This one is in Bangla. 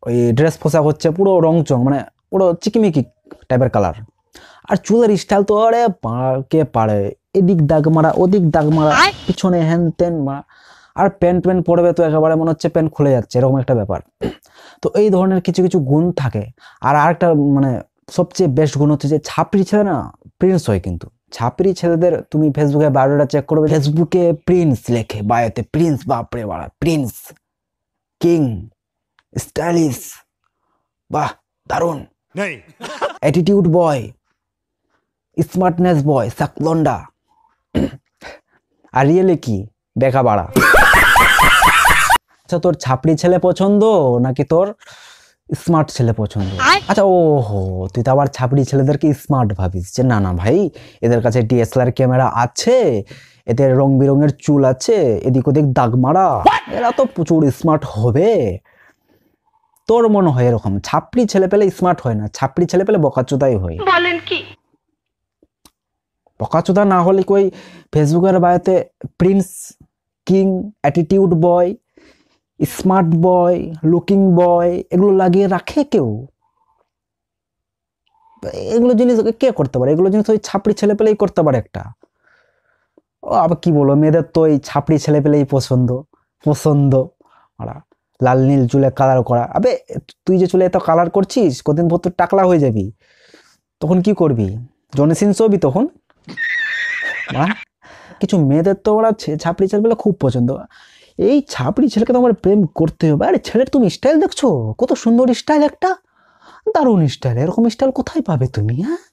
ওই ড্রেস পোশাক হচ্ছে পুরো রংচং, মানে পুরো চিকিমিকি টাইপের কালার। আর চুলের স্টাইল তো আরে কে পারে, এদিক দাগ মারা ওদিক দাগ মারা, পিছনে হ্যান ত্যান মারা। আর প্যান্ট পরবে তো একেবারে মনে হচ্ছে প্যান্ট খুলে যাচ্ছে, এরকম একটা ব্যাপার। তো এই ধরনের কিছু কিছু গুণ থাকে। আর আরেকটা মানে সবচেয়ে বেস্ট গুণ হচ্ছে যে ছাপড়ি ছেলে না প্রিন্স হয়। কিন্তু ছাপড়ি ছেলেদের তুমি ফেসবুকে বায়োডাটা চেক করবে, ফেসবুকে প্রিন্স লেখে বায়োতে, প্রিন্স, বাপরে বাড়া, প্রিন্স, কিং, স্টাইলিশ, বাহ দারুণ, অ্যাটিটিউড বয়, স্মার্টনেস বয়, সাকলন্ডা। আর রিয়েলি কি বেকা বাড়া। আচ্ছা, তোর ছাপড়ি ছেলে পছন্দ নাকি তোর স্মার্ট ছেলে পছন্দ? আচ্ছা, ওহো, তুই তো আবার ছাপড়ি ছেলেদেরকে স্মার্ট ভাবিস, যে না না ভাই, এদের কাছে ডিএসএলআর ক্যামেরা আছে, এদের রং বেরঙের চুল আছে, এদিক ওদিক দাগ মারা, এরা তো প্রচুর স্মার্ট হবে। তোর মনে হয় এরকম? ছাপড়ি ছেলে পেলে স্মার্ট হয় না, ছাপড়ি ছেলে পেলে বকাচোদাই হয়। বলেন কি? বকাচোদা না হলে কই ফেসবুকের বায়োতে প্রিন্স, কিং, অ্যাটিটিউড বয়, স্মার্ট বয়, লুকিং বয় এগুলো লাগিয়ে রাখে কেউ? এগুলো জিনিস কে করতে পারে? এগুলো জিনিস ওই ছাপড়ি ছেলে পেলেই করতে পারে একটা। ও আবার কি বলো, মেয়েদের তো ওই ছাপড়ি ছেলে পেলেই পছন্দ পছন্দ ওরা লাল নীল চুলে কালার করা। আবে তুই যে চুলে এত কালার করছিস, কদিন পর তো টাকলা হয়ে যাবি, তখন কি করবি? জনি সিনস হবি তখন। কিছু মেয়েদের তো ওরা ছাপড়ি ছেলে পেলে খুব পছন্দ। এই ছাপড়ি ছেলেকে তো আমার প্রেম করতে হবে। আরে ছেলের তুমি স্টাইল দেখছো, কত সুন্দর স্টাইল, একটা দারুণ স্টাইল। এরকম স্টাইল কোথায় পাবে তুমি? হ্যাঁ,